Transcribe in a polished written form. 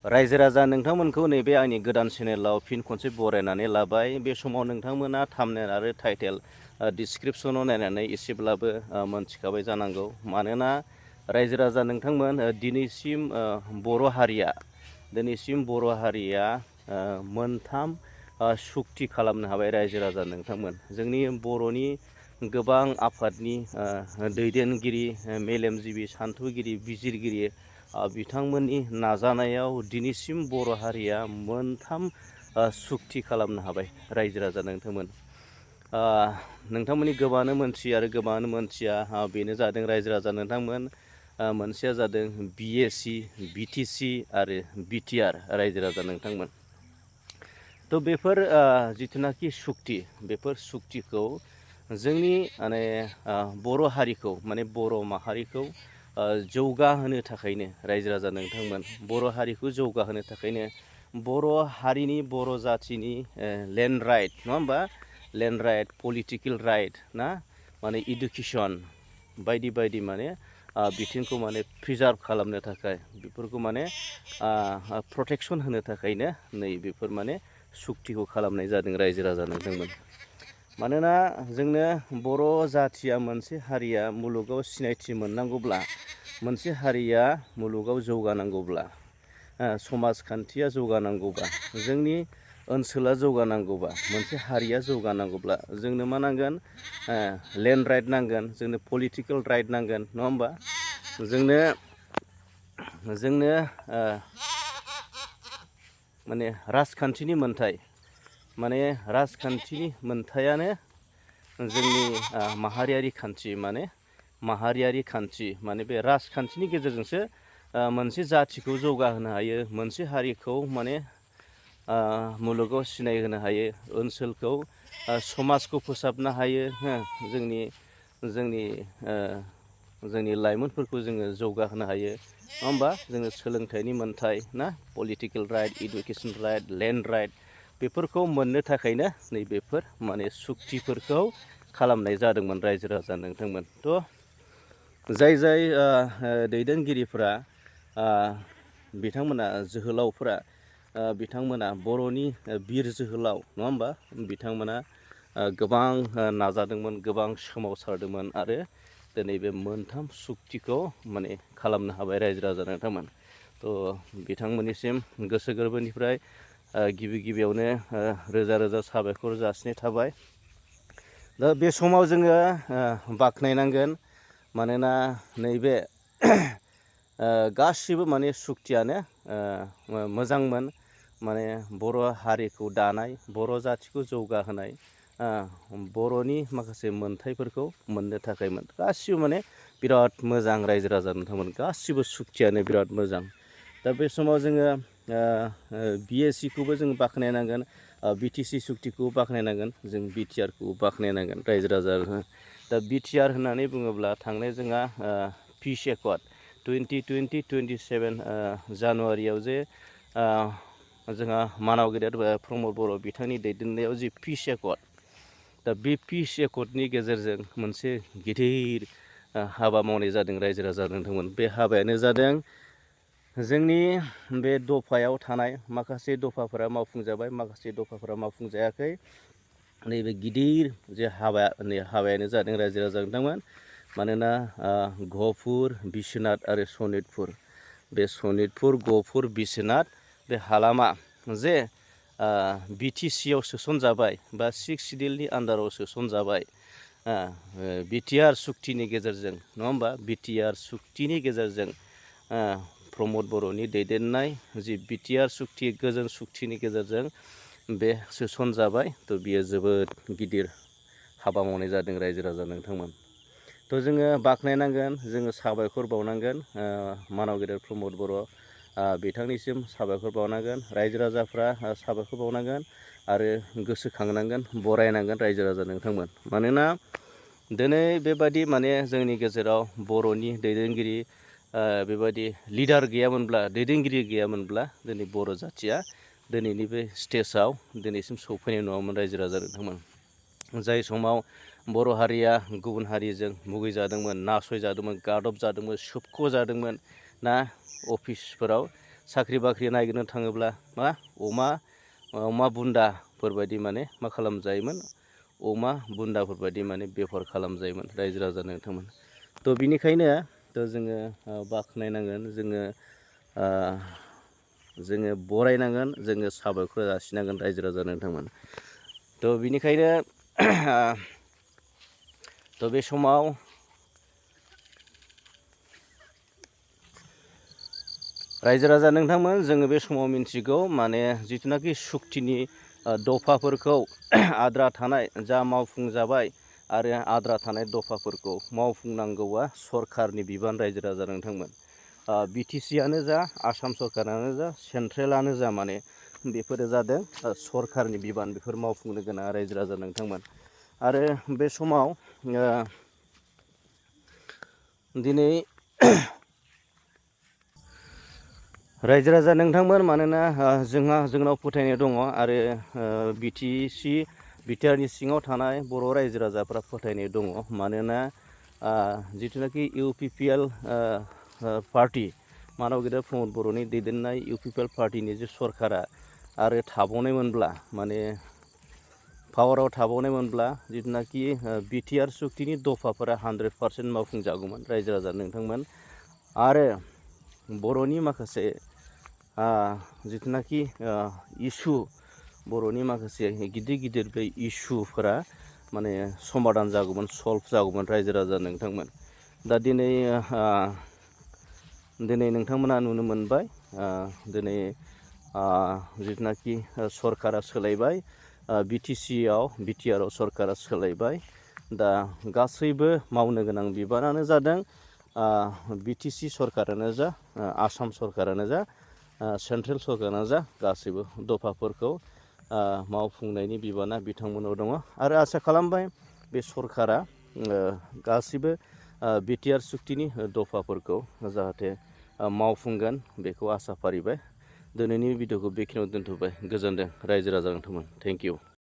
रायजो राजा नोंथांमोनखौ नैबे आंनि गोदान चेनेलाव फिन खनसे बरायनानै लाबाय। बे समाव नोंथांमोना थाम्बनेल आरो टाइटेल डिसक्रिपसनाव नायनानै एसेब्लाबो मोनथिखाबाय जानांगौ। मानोना रायजो राजा नोंथांमोन दिनैसिम बर' हारिया मोनथाम सुक्ति खालामनो हाबाय रायजो राजा नोंथांमोन। जोंनि बर'नि गोबां आफादनि दैदेनगिरि, मेलेमजिबि, सान्थौगिरि, बिजिरगिरि बिथांमोननि नाजानायाव दिनैसिम बर' हारिया मोनथाम सुक्ति खालामनो हाबाय रायजो राजा नोंथांमोन। नोंथांमोननि गोबाङानो मोनथियो आरो गोबाङानो मोनथिया। बेनो जादों रायजो राजा नोंथांमोन, मोनसेया जादों BAC, BTC आरो BTR रायजो राजा नोंथांमोन। थ' बेफोर जिथुनाखि सुक्ति, बेफोर सुक्तिखौ जोंनि माने बर' हारिखौ माने बर' माहारिखौ जौगाहोनो थाखायनो रायजो राजा नोंथांमोन, बर' हारिखौ जौगाहोनो थाखायनो बर' हारिनि, बर' जाथिनि लेन्ड राइट, नङा होमबा, लेन्ड राइट, पलिटिकेल राइट ना, माने इडुकेसन बायदि बायदि माने बिथिंखौ माने प्रिजार्भ खालामनो थाखाय, बेफोरखौ माने प्रटेकसन होनो थाखायनो नै बेफोर माने सुक्तिखौ खालामनाय जादों रायजो राजा नोंथांमोन। मानोना जोंनो बर' जाथिया, मोनसे हारिया मुलुगाव सिनायथि मोननांगौब्ला, मोनसे हारिया मुलुगाव जौगानांगौब्ला, समाजखान्थिया जौगानांगौबा, जोंनि ओनसोला जौगानांगौबा, मोनसे हारिया जौगानांगौब्ला जोंनो मा नांगोन? लेन्ड राइट नांगोन, जोंनो पलिटिकेल राइट नांगोन, नङा होमबा? जोंनो माने राजखान्थिनि मोन्थाय, माने राजखान्थिनि मोन्थायानो जोंनि माहारियारि खान्थि, माने बे राजखान्थिनि गेजेरजोंसो मोनसे जाथिखौ जौगाहोनो हायो, मोनसे हारिखौ माने मुलुगाव सिनायहोनो हायो, ओनसोलखौ, समाजखौ फोसाबनो हायो। जोंनि लाइमोनफोरखौ जोङो जौगाहोनो हायो, नङा होमबा? जोङो सोलोंथाइनि मोन्थाय ना, political right, education right, land right, बेफोरखौ मोननो थाखायनो नैबेफोर माने सुक्तिफोरखौ खालामनाय जादोंमोन रायजो राजा नोंथांमोन। थ' जाय दैदेनगिरिफोरा, बिथांमोना जोहोलावफोरा, बिथांमोना बर'नि बिर जोहोलाव, नङा होमबा? बिथांमोना गोबां नाजादोंमोन, गोबां सोमावसारदोंमोन आरो दिनै बे मोनथाम सुक्तिखौ माने खालामनो हाबाय रायजो राजा नोंथांमोन। थ' बिथांमोननिसिम गोसो गोरबोनिफ्राय गिबियावनो रोजा रोजा साबायखर जासिनाय थाबाय। दा बे समाव जोङो बाख्नायनांगोन, मानोना नैबे गासिबो माने सुक्तियानो मोजांमोन। माने बर' हारिखौ दानाय, बर' जाथिखौ जौगाहोनाय, बर'नि माखासे मोन्थायफोरखौ मोननो थाखायमोन। गासिबो माने बिराद मोजां रायजो राजा नोंथांमोन, गासिबो सुक्तियानो बिराद मोजां। दा बे समाव जोङो BACखौबो जों बाख्नायनांगोन, BTC सुक्तिखौ बाख्नायनांगोन, जों BTRखौ बाख्नायनांगोन रायजो राजा। दा BTR होननानै बुङोब्ला थांनाय जोंहा पिस एकर्ड 2027 जानुवारियाव जे जोंहा मानाव गेदेर प्रमद बर' बिथांनि दैदेननायाव जि पिस एकर्ड, दा बे पिस एकर्डनि गेजेरजों मोनसे गिदिर हाबा मावनाय जादों रायजो राजा नोंथांमोन। बे हाबायानो जादों जोंनि बे दफायाव थानाय माखासे दफाफोरा मावफुंजाबाय, माखासे दफाफोरा मावफुंजायाखै। नैबे गिदिर जे हाबायानो जादों रायजो राजा नोंथांमोन। मानोना गहपुर, बिश्वनाथ आरो सनितपुर, बे सनितपुर, गहपुर, बिश्वनाथ बे हालामा जे BTCआव सोसनजाबाय बा 6 सिडिउलनि आन्दाराव सोसनजाबाय BTR सुक्तिनि गेजेरजों, नङा होमबा? BTR सुक्तिनि गेजेरजों प्रमद बर'नि दैदेननाय जि BTR सुक्ति, गोजोन सुक्तिनि गेजेरजों बे सोसनजाबाय। थ' बियो जोबोद गिदिर हाबा मावनाय जादों रायजो राजा नोंथांमोन। थ' जोङो बाख्नायनांगोन, जोङो साबायखर बावनांगोन मानाव गेदेर प्रमद बर' बिथांनिसिम साबायखर बावनांगोन, रायजो राजाफ्रा साबायखर बावनांगोन आरो गोसोखांनांगोन, बरायनांगोन रायजो राजा नोंथांमोन। मानोना दिनै बेबादि माने जोंनि गेजेराव बर'नि दैदेनगिरि, बेबादि लिडार गैयामोनब्ला, दैदेनगिरि गैयामोनब्ला दिनै बर' जाथिया दिनैनि बे स्टेजाव दिनैसिम सौफैनाय नङामोन रायजो राजा नोंथांमोन। जाय समाव बर' हारिया गुबुन हारिजों मुगैजादोंमोन, नासयजादोंमोन, गादबजादोंमोन, सोबख'जादोंमोन ना, अफिसफोराव साख्रि बाख्रि नागिरनो थाङोब्ला अमा बुन्दाफोरबायदि माने मा खालामजायोमोन, अमा बुन्दाफोरबायदि माने बेफार खालामजायोमोन रायजो राजा नोंथांमोन। थ' बिनिखायनो जोङो बाख्नायनांगोन, जोङो बरायनांगोन, जोङो साबायखर जासिनांगोन रायजो राजा नोंथांमोन। थ' बिनिखायनो बे समाव रायजो राजा नोंथांमोन, जोङो बे समाव मिन्थिगौ माने जिथुनाखि सुक्तिनि दफाफोरखौ आद्रा थानाय जा मावफुंजाबाय आरो आद्रा थानाय दफाफोरखौ मावफुंनांगौआ सरखारनि बिबान रायजो राजा नोंथांमोन। BTCआनो जा, आसाम सरकारानो जा, सेन्ट्रेलानो जा, माने बेफोरो जादों सरखारनि बिबान, बेफोर मावफुंनो गोनां रायजो राजा नोंथांमोन। आरो बे समाव दिनै रायजो राजा नोंथांमोन, मानोना जोंनाव फोथायनाय दङ आरो बिटिआरनि सिङाव थानाय बर' रायजो राजाफ्रा फोथायनाय दङ। मानोना जिथुनाखि UPPL पार्टि, मानव गेदेर प्रमद बर'नि दैदेननाय UPPL पार्टिनि जे सरकारा आरो थाबावनायमोनब्ला, माने पावाराव थाबावनायमोनब्ला, जिथुनाखि BTR सुक्तिनि दफाफोरा 100% मावफुंजागौमोन रायजो राजा नोंथांमोन। आरो बर'नि माखासे जिथुनाखि इसु, बर'नि माखासे गिदिर गिदिर बे इसुफोरा माने समाधान जागौमोन, सल्भ जागौमोन रायजो राजा नोंथांमोन। दा दिनै नोंथांमोना नुनो मोनबाय, दिनै जिथुनाखि सरकारा सोलायबाय, BTRआव सरकारा सोलायबाय। दा गासैबो मावनो गोनां बिबानानो जादों BTC सरकारानो जा, आसाम सरकारानो जा, सेन्ट्रेल सरकारानो जा, गासैबो दफाफोरखौ मावफुंनायनि बिबाना बिथांमोनाव दङ। आरो आसा खालामबाय बे सरकारा गासैबो BTR सुक्तिनि दफाफोरखौ जाहाथे मावफुंगोन, बेखौ आसा फारिबाय। दिनैनि भिडिअखौ बेखिनियाव दोनथ'बाय। गोजोनदों रायजो राजा नोंथांमोन। Thank you.